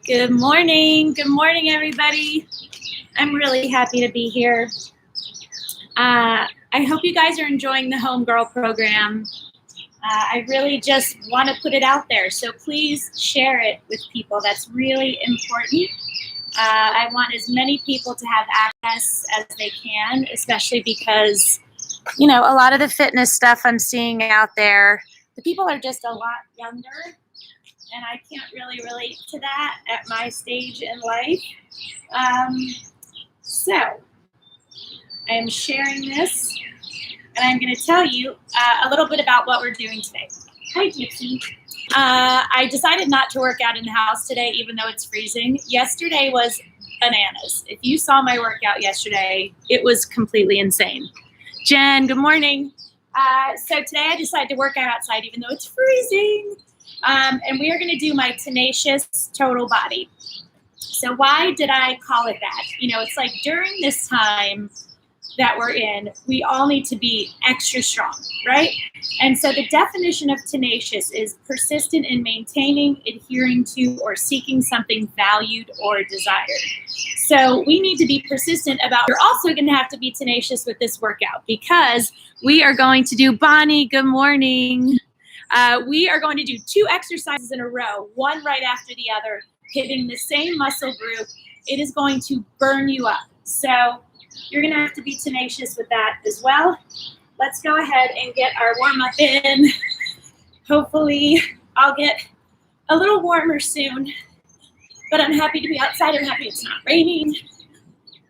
Good morning. Good morning, everybody. I'm really happy to be here. I hope you guys are enjoying the Homegirl program. I really just want to put it out there, so please share it with people. That's really important. I want as many people to have access as they can, especially because, a lot of the fitness stuff I'm seeing out there, the people are just a lot younger, and I can't really relate to that at my stage in life. So I'm sharing this, and I'm going to tell you a little bit about what we're doing today. Hi, Gypsy. I decided not to work out in the house today, even though it's freezing. Yesterday was bananas. If you saw my workout yesterday, it was completely insane. Jen, good morning. So today I decided to work out outside, even though it's freezing. And we are going to do my Tenacious total body. So why did I call it that? It's like during this time that we're in, we all need to be extra strong, right? And so the definition of tenacious is persistent in maintaining, adhering to, or seeking something valued or desired. So we need to be persistent about, you're also going to have to be tenacious with this workout because we are going to do, Bonnie, good morning. We are going to do 2 exercises in a row, one right after the other, hitting the same muscle group. It is going to burn you up. So you're going to have to be tenacious with that as well. Let's go ahead and get our warm-up in. Hopefully I'll get a little warmer soon, but I'm happy to be outside. I'm happy it's not raining.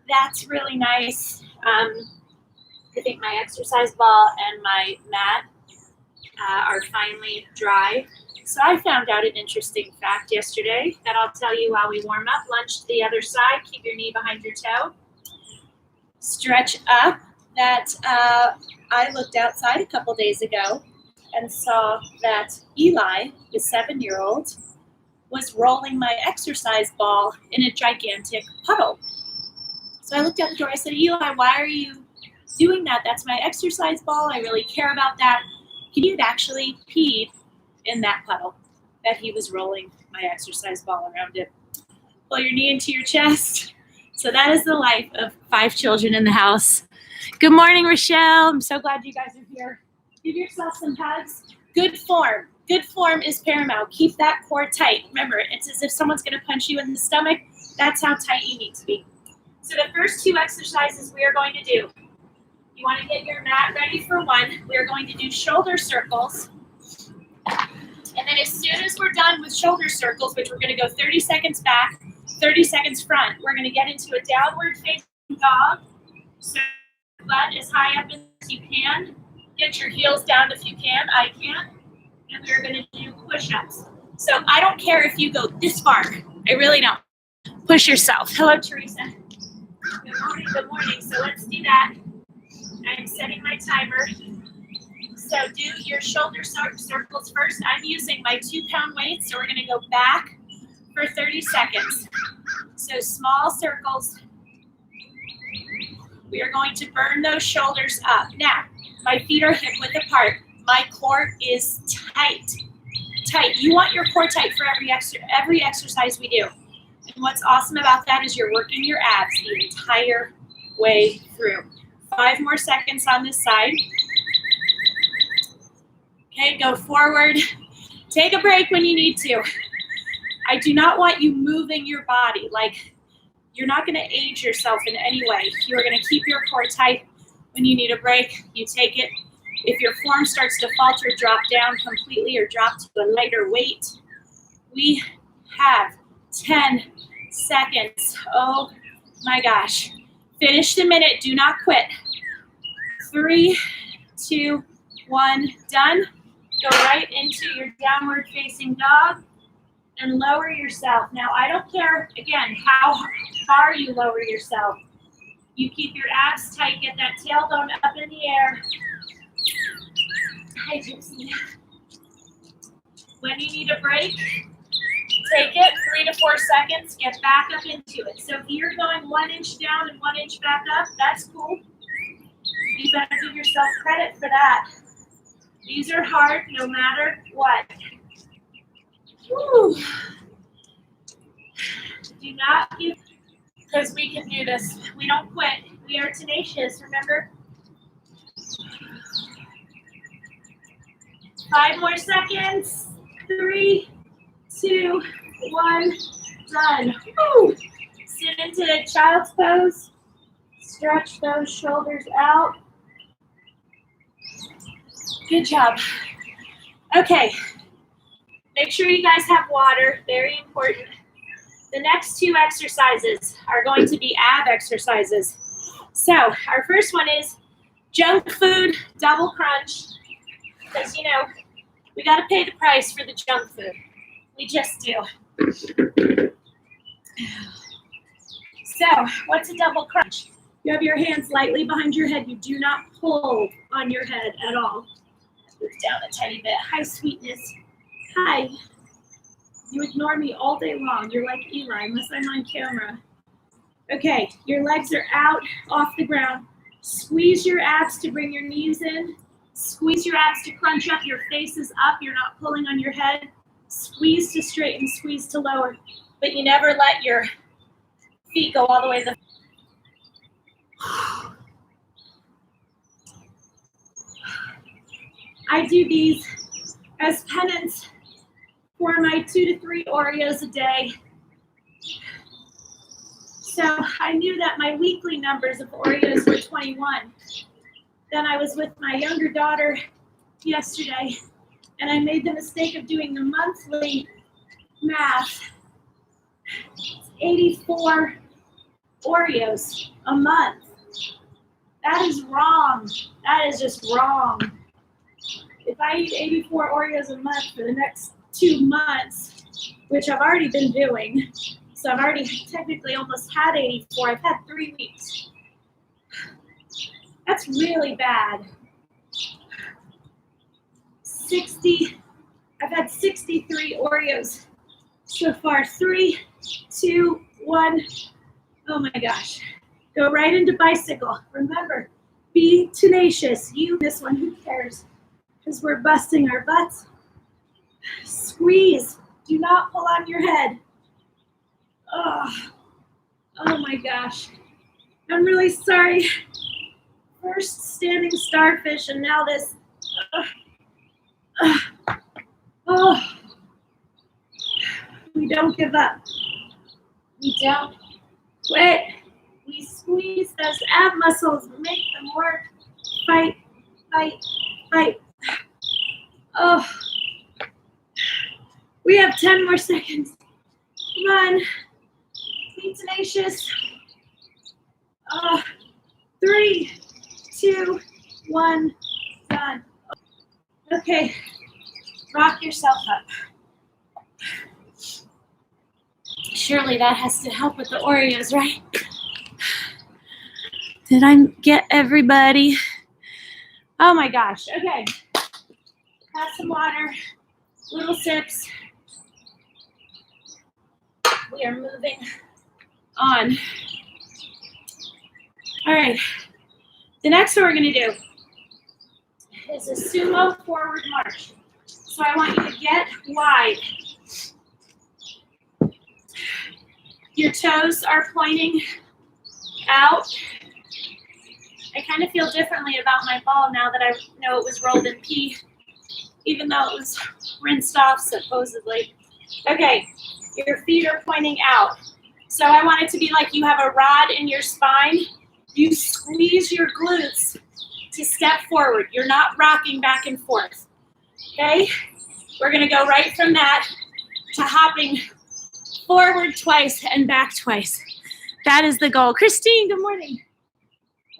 That's really nice. I think my exercise ball and my mat are finally dry. So I found out an interesting fact yesterday that I'll tell you while we warm up. Lunge to the other side. Keep your knee behind your toe. Stretch up. That I looked outside a couple days ago and saw that Eli, the 7-year-old, was rolling my exercise ball in a gigantic puddle. So I looked out the door. I said, Eli, why are you doing that? That's my exercise ball. I really care about that. He had actually peed in that puddle that he was rolling my exercise ball around it. Pull your knee into your chest. So that is the life of 5 children in the house. Good morning, Rochelle. I'm so glad you guys are here. Give yourself some hugs. Good form. Good form is paramount. Keep that core tight. Remember, it's as if someone's going to punch you in the stomach. That's how tight you need to be. So the first 2 exercises we are going to do, you want to get your mat ready for one. We are going to do shoulder circles. And then as soon as we're done with shoulder circles, which we're going to go 30 seconds back, 30 seconds front, we're going to get into a downward facing dog. So butt as high up as you can. Get your heels down if you can. I can. And we're going to do push-ups. So I don't care if you go this far. I really don't. Push yourself. Hello, Teresa. Good morning. Good morning. So let's do that. I'm setting my timer. So do your shoulder circles first. I'm using my 2-pound weights, so we're going to go back for 30 seconds. So small circles. We are going to burn those shoulders up. Now, my feet are hip-width apart. My core is tight. Tight. You want your core tight for every exercise we do. And what's awesome about that is you're working your abs the entire way through. 5 more seconds on this side. Okay, go forward. Take a break when you need to. I do not want you moving your body. Like, you're not going to age yourself in any way. You are going to keep your core tight. When you need a break, you take it. If your form starts to falter, drop down completely or drop to a lighter weight. We have 10 seconds. Oh my gosh. Finish the minute. Do not quit. 3, 2, 1, done. Go right into your downward facing dog and lower yourself. Now, I don't care, again, how far you lower yourself. You keep your abs tight, get that tailbone up in the air. Hi, Gypsy. When you need a break, take it 3 to 4 seconds, get back up into it. So if you're going 1 inch down and 1 inch back up, that's cool. You better give yourself credit for that. These are hard no matter what. Whew. Do not give, because we can do this. We don't quit. We are tenacious, remember? 5 more seconds. 3, 2, 1, done. Woo! Sit into child's pose. Stretch those shoulders out. Good job. Okay. Make sure you guys have water, very important. The next 2 exercises are going to be ab exercises. So our first one is junk food double crunch. Because, you know, we got to pay the price for the junk food. We just do. So what's a double crunch? You have your hands lightly behind your head. You do not pull on your head at all. Move down a tiny bit. Hi, sweetness. Hi. You ignore me all day long. You're like Eli, unless I'm on camera. Okay, your legs are out off the ground. Squeeze your abs to bring your knees in. Squeeze your abs to crunch up. Your face is up. You're not pulling on your head. Squeeze to straighten, squeeze to lower. But you never let your feet go all the way to the... I do these as penance for my 2 to 3 Oreos a day. So I knew that my weekly numbers of Oreos were 21. Then I was with my younger daughter yesterday, and I made the mistake of doing the monthly math. It's 84 Oreos a month. That is wrong. That is just wrong. If I eat 84 Oreos a month for the next 2 months, which I've already been doing, so I've already technically almost had 84. I've had 3 weeks. That's really bad. 60, I've had 63 Oreos so far. 3, 2, 1. Oh my gosh. Go right into bicycle. Remember, be tenacious. You, this one, who cares? Because we're busting our butts. Squeeze. Do not pull on your head. Oh my gosh. I'm really sorry. First standing starfish and now this. Oh. We don't give up. We don't quit. We squeeze those ab muscles, make them work. Fight, fight, fight. Oh. We have 10 more seconds. Come on. Be tenacious. 3, 2, 1, done. Okay, rock yourself up. Surely that has to help with the Oreos, right? Did I get everybody? Oh my gosh, okay. Have some water, little sips. We are moving on. All right, the next one we're gonna do is a sumo forward march. So I want you to get wide. Your toes are pointing out. I kind of feel differently about my ball now that I know it was rolled in pee, even though it was rinsed off supposedly. Okay, your feet are pointing out. So I want it to be like you have a rod in your spine. You squeeze your glutes to step forward. You're not rocking back and forth. Okay? We're gonna go right from that to hopping forward twice and back twice. That is the goal. Christine, good morning.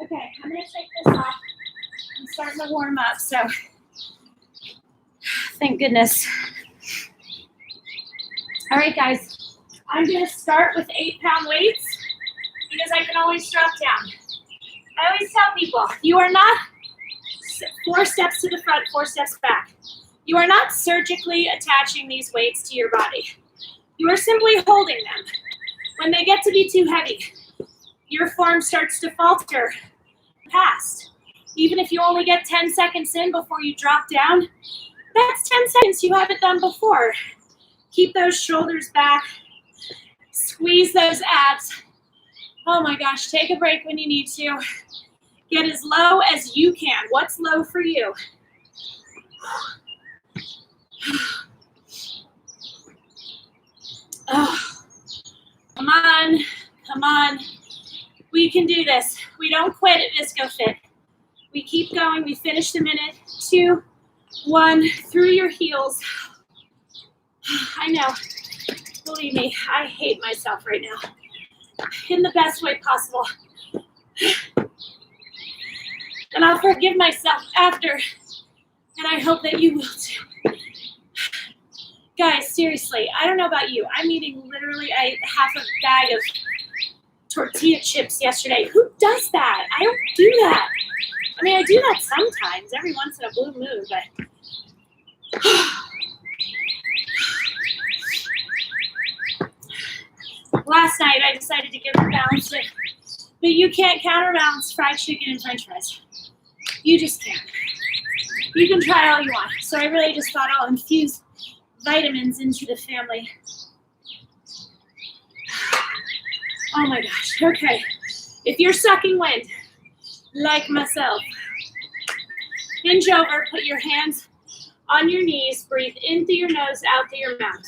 Okay, I'm gonna take this off. I'm starting to warm up, so thank goodness. All right, guys, I'm gonna start with 8-pound weights because I can always drop down. I always tell people, you are not 4 steps to the front, 4 steps back. You are not surgically attaching these weights to your body. You are simply holding them. When they get to be too heavy, your form starts to falter past. Even if you only get 10 seconds in before you drop down, that's 10 seconds you haven't done before. Keep those shoulders back. Squeeze those abs. Oh my gosh, take a break when you need to. Get as low as you can. What's low for you? Oh, come on, come on. We can do this. We don't quit at Visco Fit. We keep going. We finish the minute. 2, 1, through your heels. I know. Believe me, I hate myself right now. In the best way possible. And I'll forgive myself after. And I hope that you will too. Guys, seriously, I don't know about you. I'm eating literally half a bag of tortilla chips yesterday. Who does that? I don't do that. I mean, I do that sometimes, every once in a blue moon, but last night I decided to give a balance with, but you can't counterbalance fried chicken and french fries. You just can't. You can try all you want. So I really just thought I'll infuse vitamins into the family. Oh my gosh, okay. If you're sucking wind, like myself, hinge over, put your hands on your knees, breathe in through your nose, out through your mouth.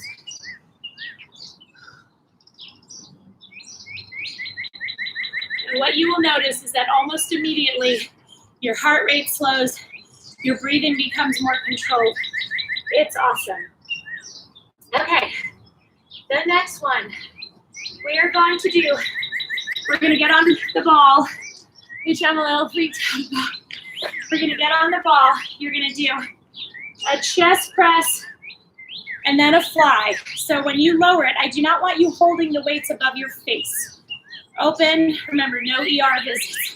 And what you will notice is that almost immediately, your heart rate slows, your breathing becomes more controlled. It's awesome. Okay, the next one we're going to get on the ball, which I'm a little freaked out about. We're going to get on the ball. You're going to do a chest press and then a fly. So when you lower it, I do not want you holding the weights above your face. Open, remember, no ER visits.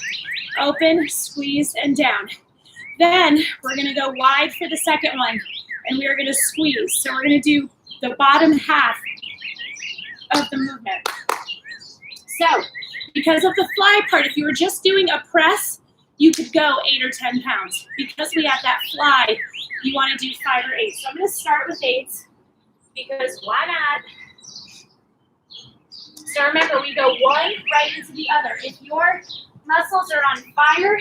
Open, squeeze, and down. Then we're going to go wide for the second one, and we are going to squeeze. So we're going to do the bottom half of the movement. So because of the fly part, if you were just doing a press, you could go 8 or 10 pounds. Because we have that fly, you want to do 5 or 8. So I'm going to start with 8 because why not? So remember, we go one right into the other. If your muscles are on fire,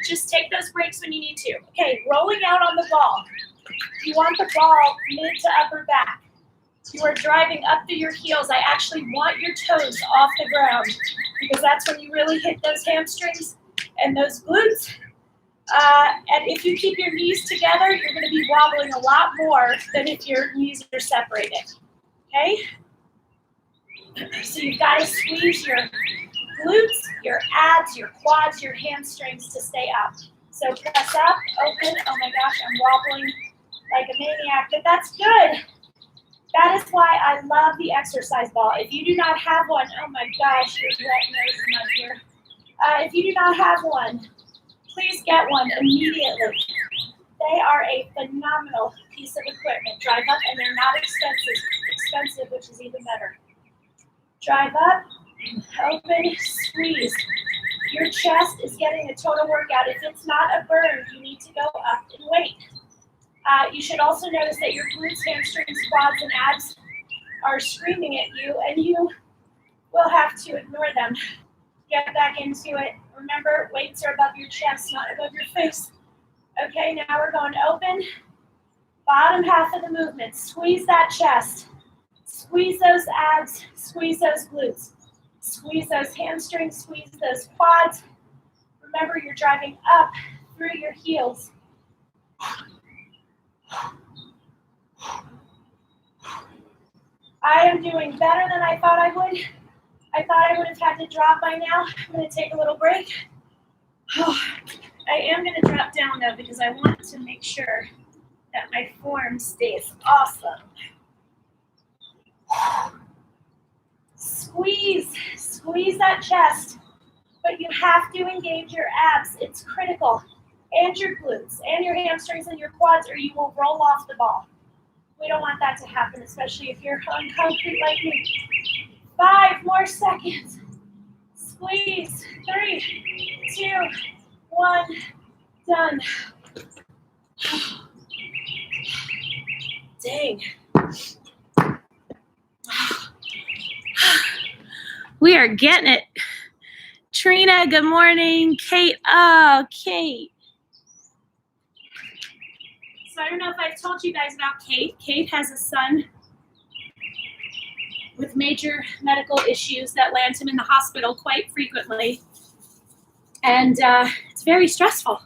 just take those breaks when you need to. Okay, rolling out on the ball. You want the ball mid to upper back. You are driving up through your heels. I actually want your toes off the ground because that's when you really hit those hamstrings and those glutes. And if you keep your knees together, you're going to be wobbling a lot more than if your knees are separated. Okay? So you've got to squeeze your glutes, your abs, your quads, your hamstrings to stay up. So press up, open. Oh my gosh, I'm wobbling like a maniac, but that's good. That is why I love the exercise ball. If you do not have one, oh my gosh, your wet nose in my ear. If you do not have one, please get one immediately. They are a phenomenal piece of equipment. Drive up, and they're not expensive, which is even better. Drive up, open, squeeze. Your chest is getting a total workout. If it's not a burn, you need to go up in weight. You should also notice that your glutes, hamstrings, quads, and abs are screaming at you, and you will have to ignore them. Get back into it. Remember, weights are above your chest, not above your face. Okay, now we're going open. Bottom half of the movement. Squeeze that chest. Squeeze those abs. Squeeze those glutes. Squeeze those hamstrings. Squeeze those quads. Remember, you're driving up through your heels. I am doing better than I thought I would. I thought I would have had to drop by now. I'm going to take a little break. Oh, I am going to drop down though because I want to make sure that my form stays awesome. Squeeze that chest, but you have to engage your abs. It's critical. And your glutes, and your hamstrings, and your quads, or you will roll off the ball. We don't want that to happen, especially if you're on concrete like me. 5 more seconds. Squeeze. 3, 2, 1. Done. Dang. We are getting it. Trina, good morning. Kate, oh, Kate. So I don't know if I've told you guys about Kate. Kate has a son with major medical issues that land him in the hospital quite frequently. And it's very stressful.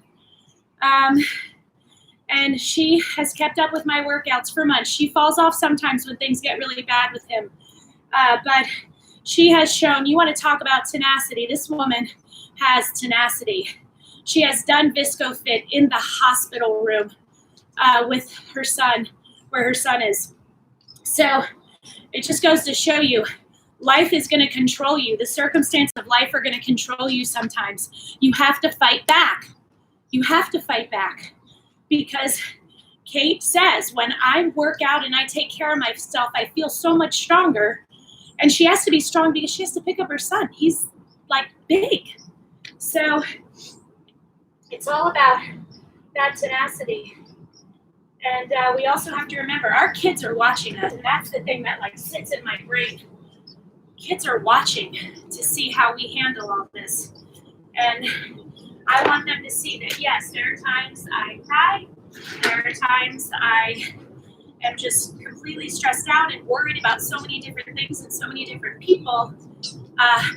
And she has kept up with my workouts for months. She falls off sometimes when things get really bad with him. But she has shown, you want to talk about tenacity. This woman has tenacity. She has done ViscoFit in the hospital room with her son, where her son is. So it just goes to show you, life is going to control you. The circumstances of life are going to control you sometimes. You have to fight back. You have to fight back. Because Kate says, when I work out and I take care of myself, I feel so much stronger. And she has to be strong because she has to pick up her son. He's like big. So it's all about that tenacity. And we also have to remember, our kids are watching us. And that's the thing that like sits in my brain. Kids are watching to see how we handle all this. And I want them to see that, yes, there are times I cry. There are times I am just completely stressed out and worried about so many different things and so many different people.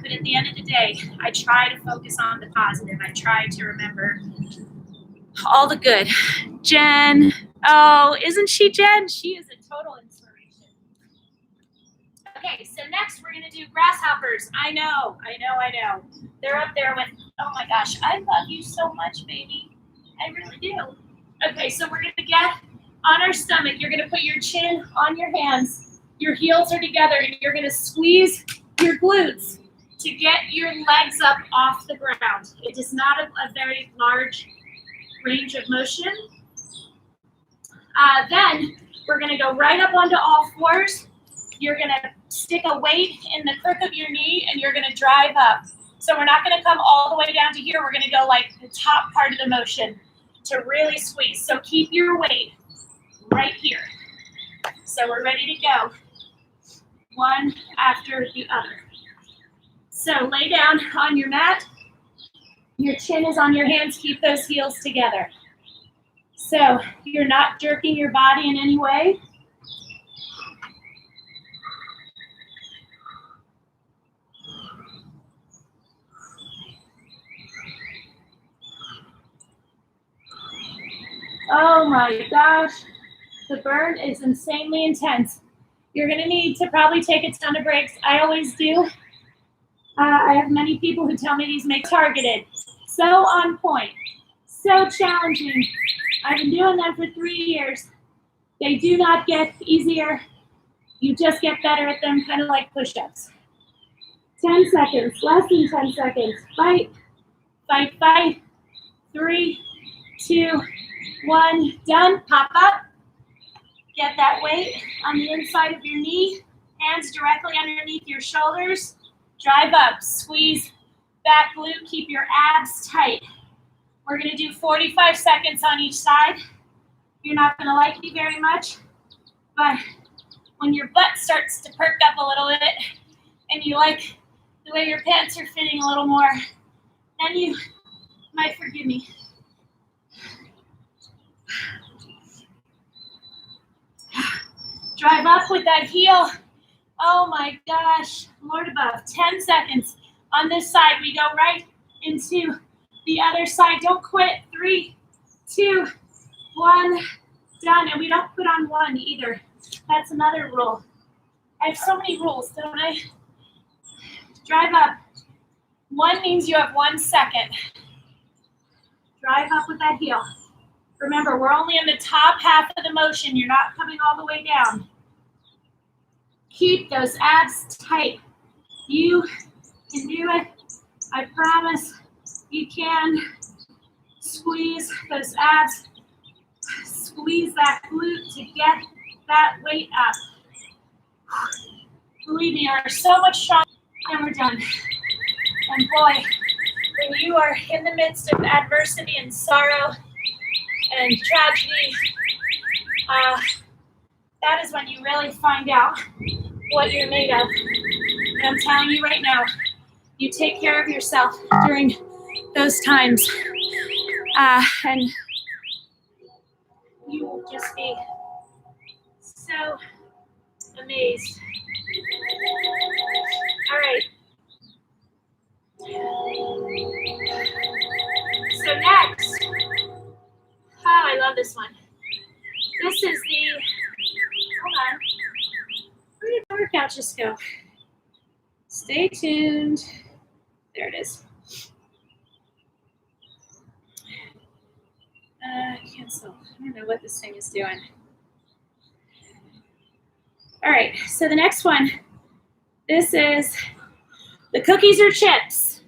But at the end of the day, I try to focus on the positive. I try to remember all the good. Jen, oh, isn't she Jen? She is a total inspiration. Okay, so next we're going to do grasshoppers. I know. They're up there with, oh my gosh, I love you so much, baby. I really do. Okay, so we're going to get on our stomach. You're going to put your chin on your hands. Your heels are together, and you're going to squeeze your glutes to get your legs up off the ground. It is not a very large range of motion. Then we're going to go right up onto all fours. You're going to stick a weight in the crook of your knee, and you're going to drive up. So we're not going to come all the way down to here. We're going to go like the top part of the motion to really squeeze. So keep your weight right here. So we're ready to go. One after the other. So lay down on your mat. Your chin is on your hands. Keep those heels together. So you're not jerking your body in any way. Oh my gosh, the burn is insanely intense. You're gonna need to probably take a ton of breaks. I always do. I have many people who tell me these make targeted. So on point, so challenging. I've been doing them for 3 years. They do not get easier. You just get better at them, kind of like push-ups. 10 seconds, less than 10 seconds. Fight, fight, fight. 3, 2, 1, done. Pop up. Get that weight on the inside of your knee. Hands directly underneath your shoulders. Drive up. Squeeze back glute. Keep your abs tight. We're going to do 45 seconds on each side. You're not going to like me very much, but when your butt starts to perk up a little bit and you like the way your pants are fitting a little more, then you might forgive me. Drive up with that heel. Oh my gosh, Lord above. 10 seconds. On this side, we go right into the other side. Don't quit. 3, 2, 1, done. And we don't put on one either. That's another rule. I have so many rules, don't I? Drive up. 1 means you have 1 second. Drive up with that heel. Remember, we're only in the top half of the motion. You're not coming all the way down. Keep those abs tight. You can do it. I promise you can. Squeeze those abs. Squeeze that glute to get that weight up. Believe me, you are so much stronger. And we're done. And boy, when you are in the midst of adversity and sorrow and tragedy, that is when you really find out what you're made of. And I'm telling you right now, you take care of yourself during those times, and you will just be so amazed. All right. So next, oh, I love this one. This is the, hold on. Where did the workout just go? Stay tuned. There it is. Cancel. I don't know what this thing is doing. All right, so the next one, this is the cookies or chips.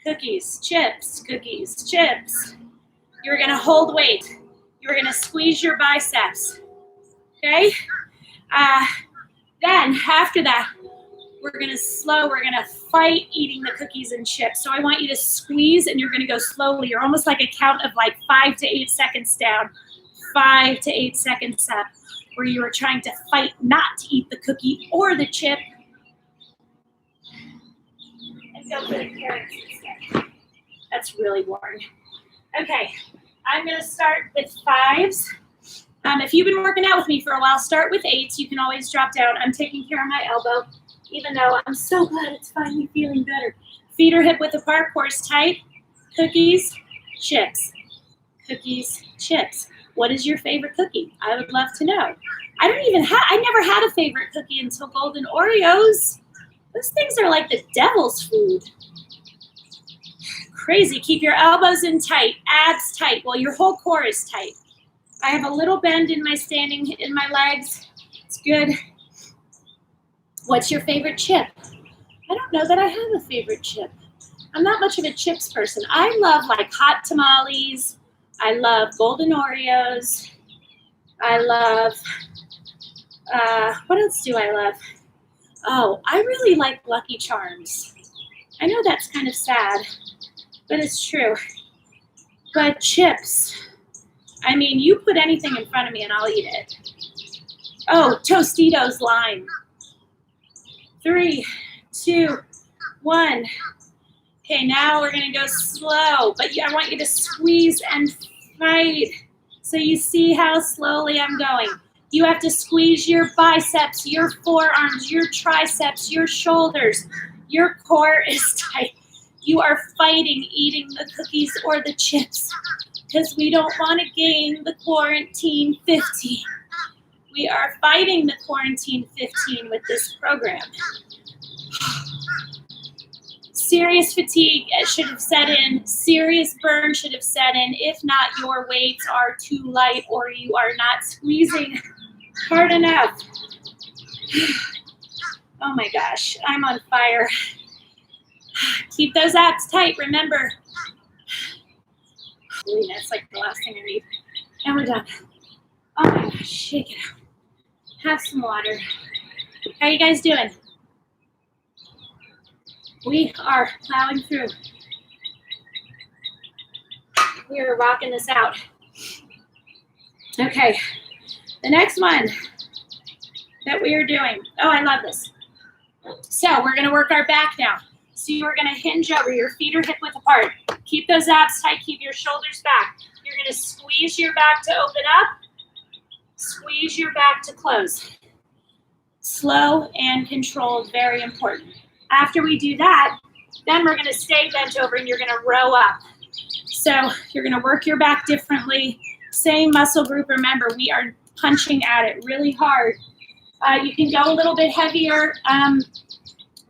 Cookies, chips, cookies, chips. You're gonna hold weight. You're gonna squeeze your biceps, okay? Then after that, we're gonna fight eating the cookies and chips. So I want you to squeeze and you're gonna go slowly. You're almost like a count of like 5 to 8 seconds down, 5 to 8 seconds up, where you are trying to fight not to eat the cookie or the chip. And go for the carrots instead. That's really boring. Okay, I'm gonna start with 5s. If you've been working out with me for a while, start with 8s. You can always drop down. I'm taking care of my elbow, even though I'm so glad it's finally feeling better. Feet are hip width apart, core's tight. Cookies, chips. Cookies, chips. What is your favorite cookie? I would love to know. I never had a favorite cookie until Golden Oreos. Those things are like the devil's food. Crazy. Keep your elbows in tight, abs tight. Well, your whole core is tight. I have a little bend in my legs. It's good. What's your favorite chip? I don't know that I have a favorite chip. I'm not much of a chips person. I love like hot tamales. I love Golden Oreos. I love, what else do I love? Oh, I really like Lucky Charms. I know that's kind of sad, but it's true. But chips, I mean, you put anything in front of me and I'll eat it. Oh, Tostitos lime. 3, 2, 1. Okay, now we're gonna go slow, but I want you to squeeze and fight. So you see how slowly I'm going. You have to squeeze your biceps, your forearms, your triceps, your shoulders. Your core is tight. You are fighting eating the cookies or the chips because we don't want to gain the quarantine 15. We are fighting the quarantine 15 with this program. Serious fatigue should have set in. Serious burn should have set in. If not, your weights are too light or you are not squeezing hard enough. Oh my gosh, I'm on fire. Keep those abs tight, remember. That's like the last thing I need. And we're done. Oh my gosh, shake it out. Have some water. How are you guys doing? We are plowing through. We are rocking this out. Okay, the next one that we are doing. Oh, I love this. So we're gonna work our back now. So you're gonna hinge over, your feet are hip width apart. Keep those abs tight, keep your shoulders back. You're gonna squeeze your back to open up, squeeze your back to close. Slow and controlled, very important. After we do that, then we're gonna stay bent over and you're gonna row up. So you're gonna work your back differently. Same muscle group, remember, we are punching at it really hard. You can go a little bit heavier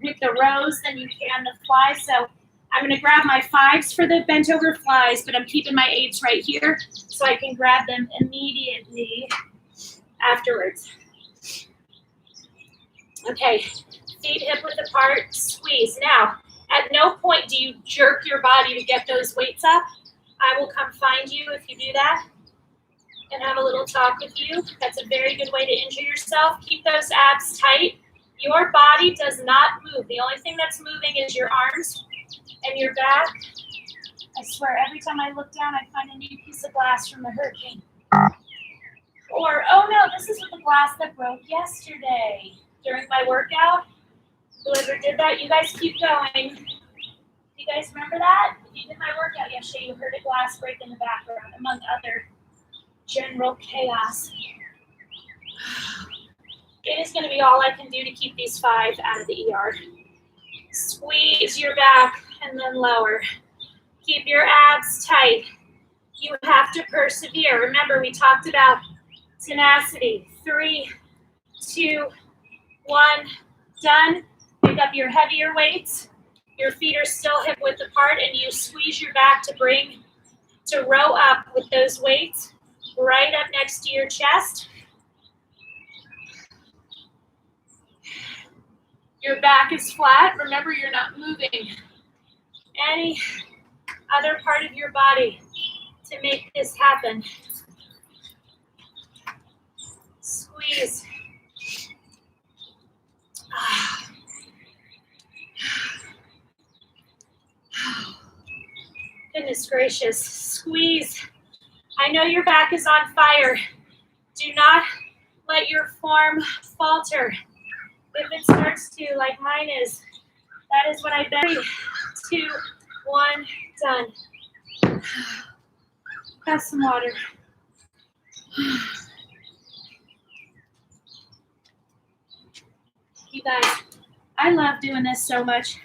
with the rows than you can the flies. So I'm gonna grab my 5s for the bent over flies, but I'm keeping my 8s right here so I can grab them immediately afterwards. Okay, feet hip width apart, squeeze. Now, at no point do you jerk your body to get those weights up. I will come find you if you do that and have a little talk with you. That's a very good way to injure yourself. Keep those abs tight. Your body does not move. The only thing that's moving is your arms and your back. I swear, every time I look down, I find a new piece of glass from the hurricane. Or, oh no, this is with the glass that broke yesterday during my workout. Whoever did that, you guys keep going. You guys remember that? If you did my workout yesterday, you heard a glass break in the background, among other general chaos. It is going to be all I can do to keep these 5 out of the ER. Squeeze your back and then lower. Keep your abs tight. You have to persevere. Remember, we talked about tenacity. 3, 2, 1, done. Pick up your heavier weights. Your feet are still hip width apart, and you squeeze your back to row up with those weights right up next to your chest. Your back is flat. Remember, you're not moving any other part of your body to make this happen. Squeeze. Goodness gracious. Squeeze. I know your back is on fire. Do not let your form falter. If it starts to, like mine is, that is when I bend. 3, 2, 1, done. Have some water. You guys, I love doing this so much.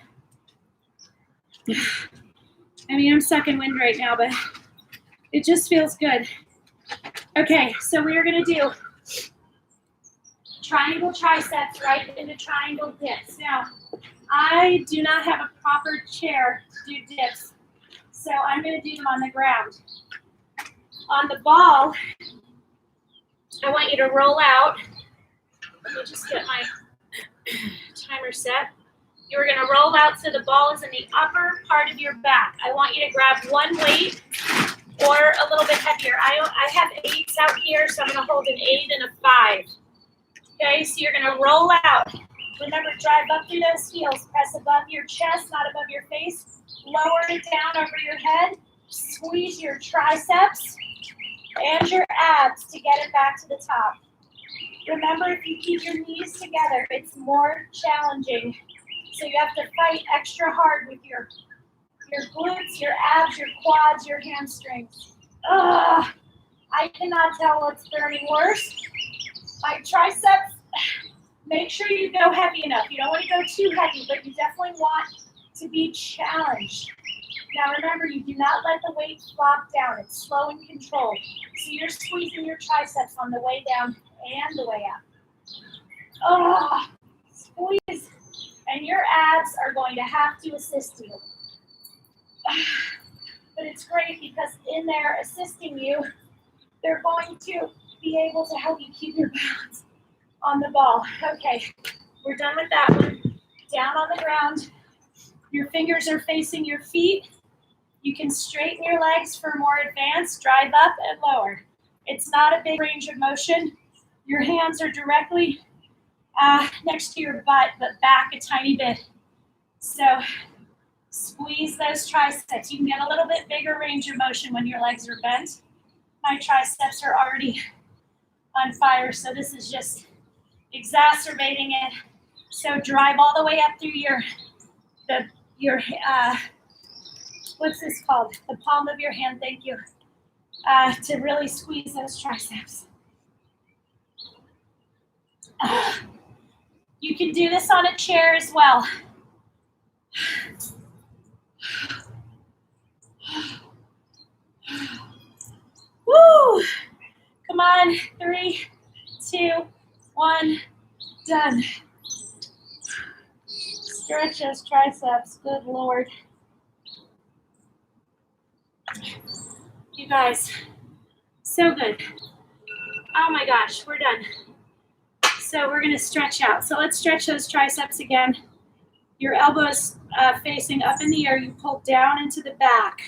I mean, I'm sucking wind right now, but it just feels good. Okay, so we are gonna do triangle triceps right into triangle dips. Now, I do not have a proper chair to do dips, so I'm gonna do them on the ground. On the ball, I want you to roll out. Let me just get my timer set. You're going to roll out so the ball is in the upper part of your back. I want you to grab one weight or a little bit heavier. I have 8s out here, so I'm going to hold an 8 and a 5. Okay, so you're going to roll out. Remember, drive up through those heels. Press above your chest, not above your face. Lower it down over your head. Squeeze your triceps and your abs to get it back to the top. Remember, if you keep your knees together, it's more challenging. So you have to fight extra hard with your glutes, your abs, your quads, your hamstrings. I cannot tell what's burning worse. My triceps, make sure you go heavy enough. You don't want to go too heavy, but you definitely want to be challenged. Now remember, you do not let the weight flop down. It's slow and controlled. So you're squeezing your triceps on the way down and the way up. Squeeze. And your abs are going to have to assist you. But it's great because in there assisting you, they're going to be able to help you keep your balance on the ball. Okay, we're done with that one. Down on the ground. Your fingers are facing your feet. You can straighten your legs for more advanced, drive up and lower. It's not a big range of motion. Your hands are directly next to your butt, but back a tiny bit. So squeeze those triceps. You can get a little bit bigger range of motion when your legs are bent. My triceps are already on fire, so this is just exacerbating it. So drive all the way up through your what's this called? The palm of your hand, thank you, to really squeeze those triceps. You can do this on a chair as well. Woo! Come on, 3, 2, 1, done. Stretch those triceps, good Lord. You guys, so good. Oh my gosh, we're done. So we're gonna stretch out. So let's stretch those triceps again. Your elbows facing up in the air, you pull down into the back.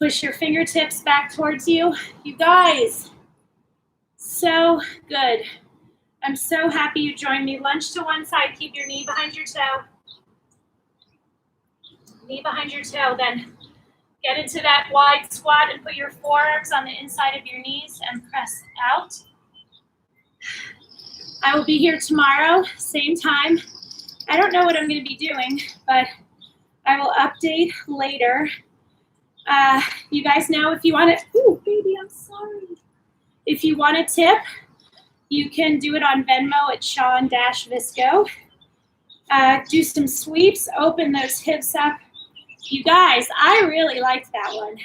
Push your fingertips back towards you. You guys, so good. I'm so happy you joined me. Lunge to one side, keep your knee behind your toe. Knee behind your toe, then get into that wide squat and put your forearms on the inside of your knees and press out. I will be here tomorrow, same time. I don't know what I'm going to be doing, but I will update later. You guys know if you want to, ooh, baby, I'm sorry. If you want a tip, you can do it on Venmo at Sean-Visco. Do some sweeps, open those hips up. You guys, I really liked that one.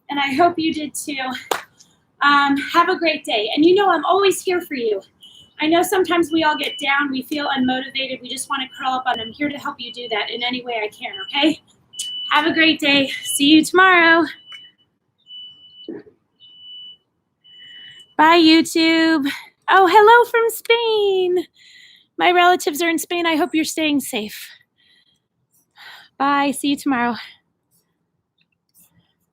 And I hope you did too. Have a great day. And you know I'm always here for you. I know sometimes we all get down, we feel unmotivated, we just want to curl up, and I'm here to help you do that in any way I can, okay? Have a great day. See you tomorrow. Bye, YouTube. Oh, hello from Spain. My relatives are in Spain. I hope you're staying safe. Bye. See you tomorrow.